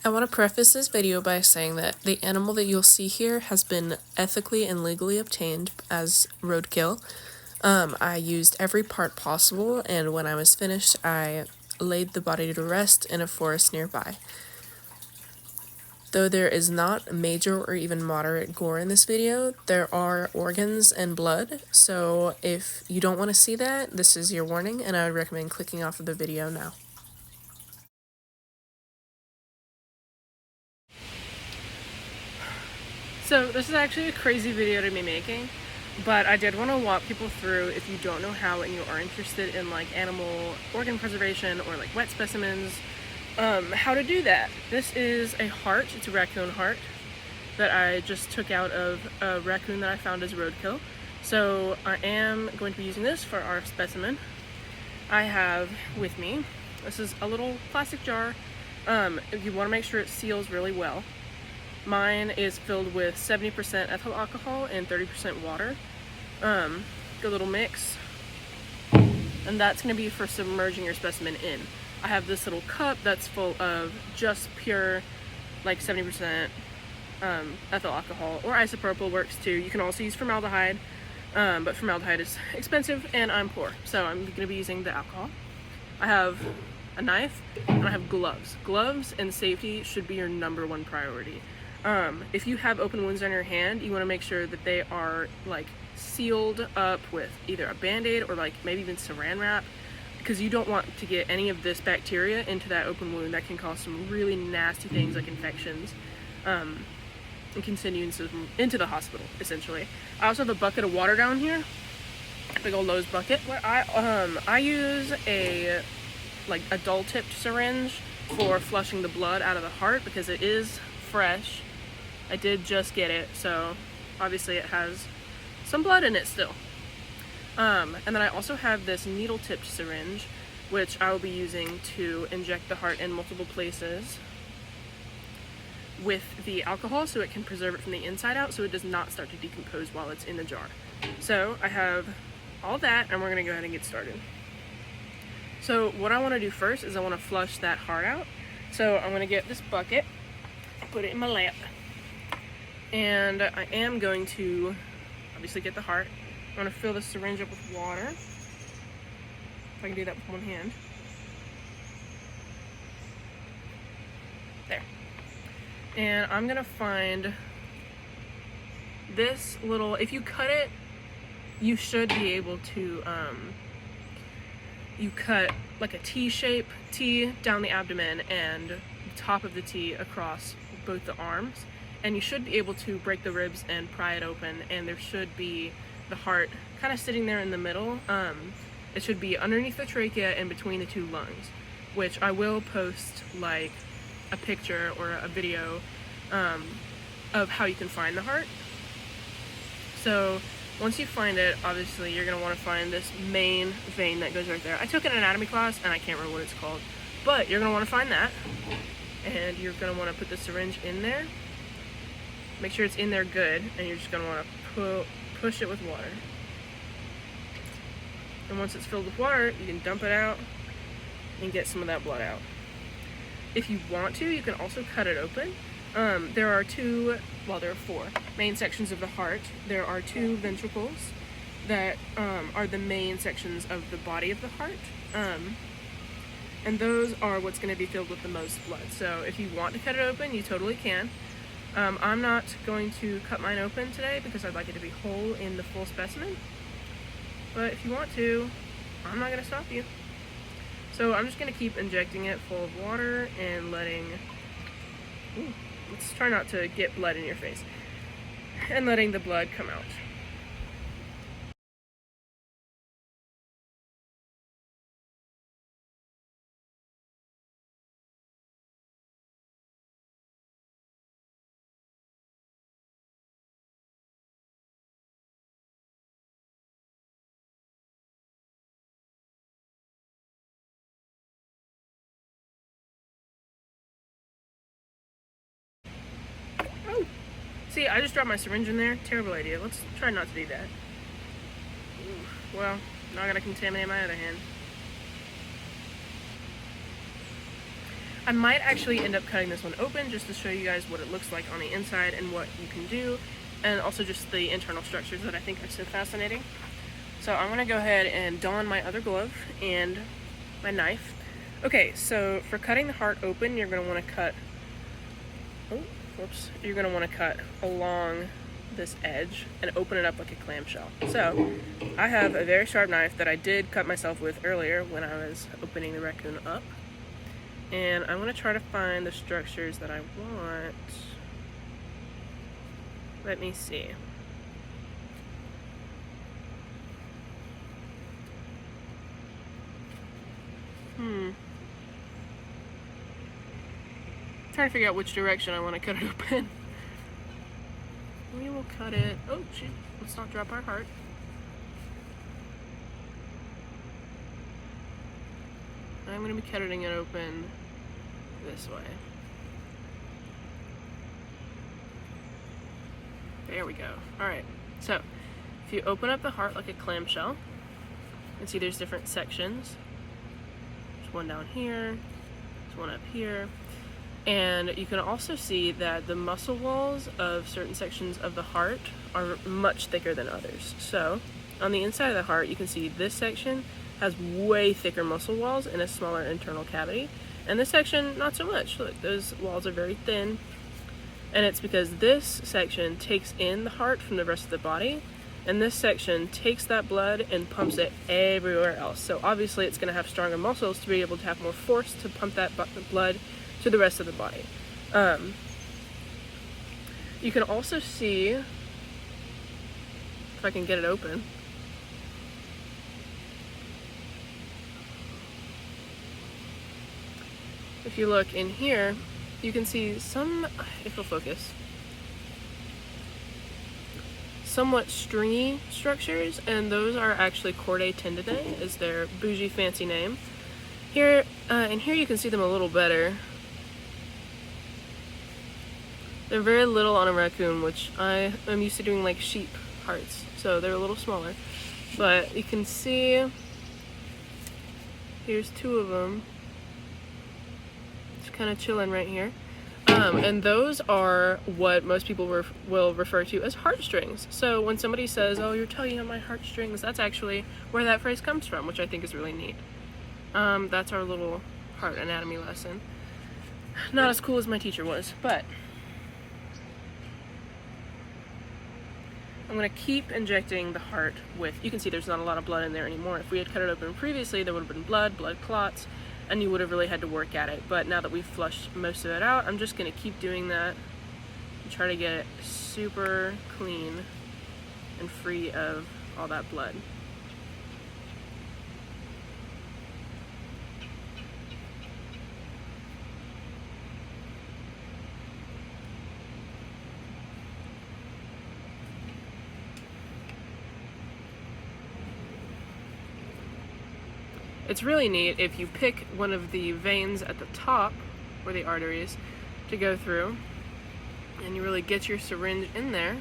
I want to preface this video by saying that the animal that you'll see here has been ethically and legally obtained as roadkill. I used every part possible, and when I was finished, I laid the body to rest in a forest nearby. Though there is not major or even moderate gore in this video, there are organs and blood, so if you don't want to see that, this is your warning, and I would recommend clicking off of the video now. So this is actually a crazy video to be making, but I did want to walk people through, if you don't know how and you are interested in like animal organ preservation or like wet specimens, how to do that. This is a heart. It's a raccoon heart that I just took out of a raccoon that I found as roadkill. So I am going to be using this for our specimen. I have with me, this is a little plastic jar. You want to make sure it seals really well. Mine is filled with 70% ethyl alcohol and 30% water. Good little mix. And that's going to be for submerging your specimen in. I have this little cup that's full of just pure, like 70% ethyl alcohol, or isopropyl works too. You can also use formaldehyde, but formaldehyde is expensive and I'm poor, so I'm going to be using the alcohol. I have a knife and I have gloves. Gloves and safety should be your #1 priority. If you have open wounds on your hand, you want to make sure that they are like sealed up with either a band-aid or like maybe even saran wrap, because you don't want to get any of this bacteria into that open wound. That can cause some really nasty things like infections, and continue into the hospital essentially. I also have a bucket of water down here, big old Lowe's bucket. What I use a dull tipped syringe for flushing the blood out of the heart because it is fresh. I did just get it, so obviously it has some blood in it still. And then I also have this needle tipped syringe, which I will be using to inject the heart in multiple places with the alcohol so it can preserve it from the inside out so it does not start to decompose while it's in the jar. So I have all that, and we're going to go ahead and get started. So what I want to do first is I want to flush that heart out. So I'm going to get this bucket, put it in my lap, and I am going to obviously get the heart. I'm going to fill the syringe up with water, if I can do that with one hand. There. And I'm going to find this little, if you cut it, you should be able to, you cut like a T-shape, T down the abdomen and the top of the T across both the arms, and you should be able to break the ribs and pry it open, and there should be the heart kind of sitting there in the middle. It should be underneath the trachea and between the two lungs, which I will post like a picture or a video of how you can find the heart. So once you find it, obviously you're going to want to find this main vein that goes right there. I took an anatomy class and I can't remember what it's called, but you're going to want to find that, and you're going to want to put the syringe in there. Make sure it's in there good, and you're just going to want to push it with water. And once it's filled with water, you can dump it out and get some of that blood out. If you want to, you can also cut it open. There are four main sections of the heart. There are 2 ventricles that are the main sections of the body of the heart. And those are what's going to be filled with the most blood. So if you want to cut it open, you totally can. I'm not going to cut mine open today because I'd like it to be whole in the full specimen. But if you want to, I'm not going to stop you. So I'm just going to keep injecting it full of water and letting... let's try not to get blood in your face. And letting the blood come out. Oh! See, I just dropped my syringe in there. Terrible idea. Let's try not to do that. Well, now I gotta contaminate my other hand. I might actually end up cutting this one open just to show you guys what it looks like on the inside and what you can do, and also just the internal structures that I think are so fascinating. So I'm gonna go ahead and don my other glove and my knife. Okay, so for cutting the heart open, you're gonna want to cut, you're gonna want to cut along this edge and open it up like a clamshell. So I have a very sharp knife that I did cut myself with earlier when I was opening the raccoon up, and I'm gonna try to find the structures that I want. Let me see. Trying to figure out which direction I want to cut it open. We will cut it. Oh, shoot. Let's not drop our heart. I'm going to be cutting it open this way. There we go. Alright, so if you open up the heart like a clamshell, you can see there's different sections. There's one down here, there's one up here. And you can also see that the muscle walls of certain sections of the heart are much thicker than others. So on the inside of the heart, you can see this section has way thicker muscle walls and a smaller internal cavity. And this section, not so much. Look, those walls are very thin. And it's because this section takes in the heart from the rest of the body, and this section takes that blood and pumps it everywhere else. So obviously it's going to have stronger muscles to be able to have more force to pump that blood to the rest of the body. You can also see, if I can get it open, if you look in here, you can see some, if it'll focus, somewhat stringy structures, and those are actually chordae tendidae, is their bougie fancy name. Here, and here you can see them a little better. They're very little on a raccoon, which I am used to doing like sheep hearts, so they're a little smaller. But you can see, here's two of them. Just kind of chilling right here. And those are what most people will refer to as heartstrings. So when somebody says, oh, you're tugging on my heartstrings, that's actually where that phrase comes from, which I think is really neat. That's our little heart anatomy lesson. Not as cool as my teacher was, but I'm going to keep injecting the heart with, you can see there's not a lot of blood in there anymore. If we had cut it open previously, there would have been blood clots, and you would have really had to work at it. But now that we've flushed most of it out, I'm just going to keep doing that and try to get it super clean and free of all that blood. It's really neat if you pick one of the veins at the top, where the artery is, to go through, and you really get your syringe in there.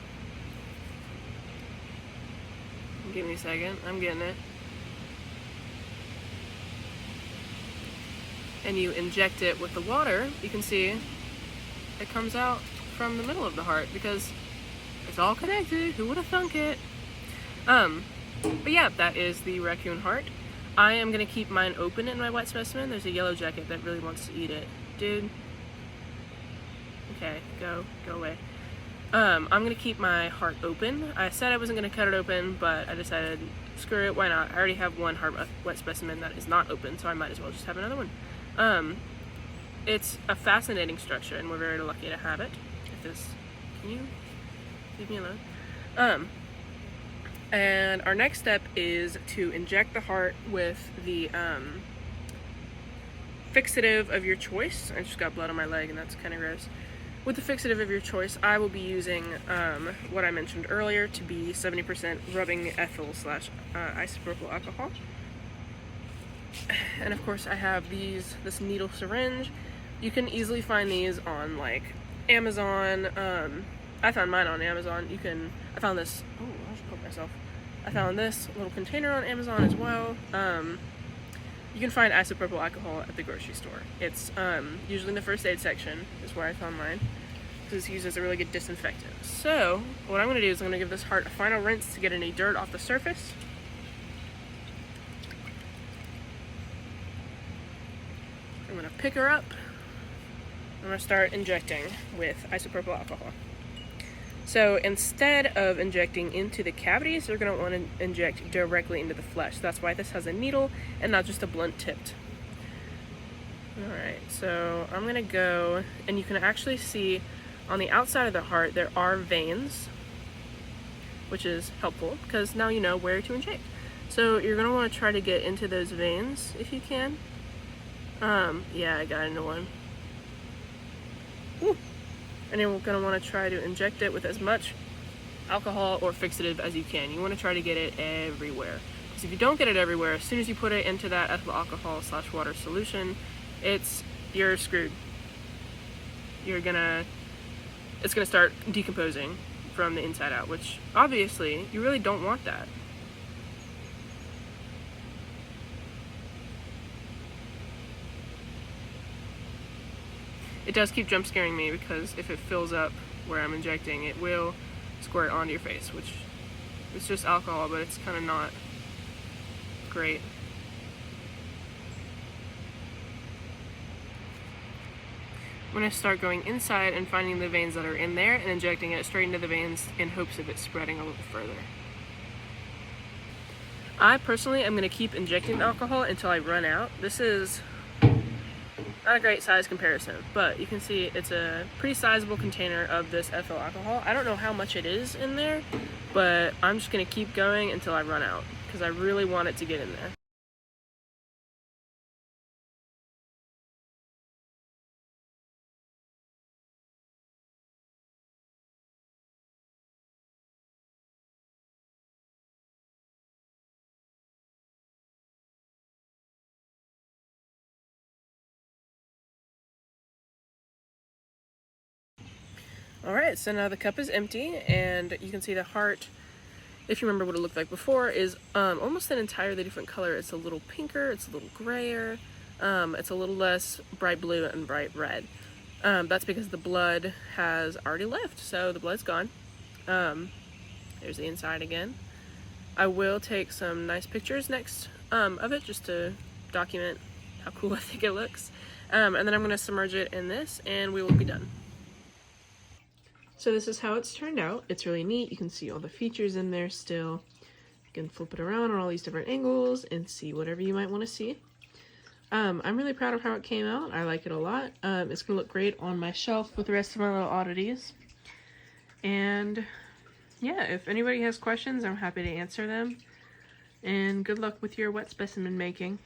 Give me a second, I'm getting it. And you inject it with the water, you can see it comes out from the middle of the heart, because it's all connected. Who would have thunk it? But yeah, that is the raccoon heart. I am going to keep mine open in my wet specimen. There's a yellow jacket that really wants to eat it. Dude. Okay, go away. I'm going to keep my heart open. I said I wasn't going to cut it open, but I decided, screw it, why not? I already have one heart wet specimen that is not open, so I might as well just have another one. It's a fascinating structure, and we're very lucky to have it. Can you leave me alone? And our next step is to inject the heart with the fixative of your choice. I just got blood on my leg, and that's kind of gross. With the fixative of your choice, I will be using what I mentioned earlier to be 70% rubbing ethyl / isopropyl alcohol. And of course I have this needle syringe. You can easily find these on like Amazon. I found mine on Amazon. I found this, I found this little container on Amazon as well. you can find isopropyl alcohol at the grocery store. It's usually in the first aid section is where I found mine, because it's used as a really good disinfectant. So what I'm going to do is I'm going to give this heart a final rinse to get any dirt off the surface. I'm going to pick her up. I'm going to start injecting with isopropyl alcohol. So instead of injecting into the cavities, you're going to want to inject directly into the flesh. That's why this has a needle and not just a blunt tipped. Alright, so I'm going to go, and you can actually see on the outside of the heart there are veins, which is helpful because now you know where to inject. So you're going to want to try to get into those veins if you can. Yeah, I got into one. Ooh. And you're going to want to try to inject it with as much alcohol or fixative as you can. You want to try to get it everywhere. Because if you don't get it everywhere, as soon as you put it into that ethyl alcohol / water solution, you're screwed. It's gonna start decomposing from the inside out, which obviously you really don't want that. It does keep jump scaring me because if it fills up where I'm injecting, it will squirt onto your face, which it's just alcohol, but it's kind of not great. I'm going to start going inside and finding the veins that are in there and injecting it straight into the veins in hopes of it spreading a little further. I personally am going to keep injecting the alcohol until I run out. This is not a great size comparison, but you can see it's a pretty sizable container of this ethyl alcohol. I don't know how much it is in there, but I'm just going to keep going until I run out because I really want it to get in there. Alright, so now the cup is empty, and you can see the heart, if you remember what it looked like before, is almost an entirely different color. It's a little pinker, it's a little grayer, it's a little less bright blue and bright red. That's because the blood has already left, so the blood's gone. There's the inside again. I will take some nice pictures next of it just to document how cool I think it looks. And then I'm going to submerge it in this, and we will be done. So this is how it's turned out. It's really neat. You can see all the features in there still. You can flip it around on all these different angles and see whatever you might want to see. I'm really proud of how it came out. I like it a lot. It's going to look great on my shelf with the rest of my little oddities. And yeah, if anybody has questions, I'm happy to answer them. And good luck with your wet specimen making.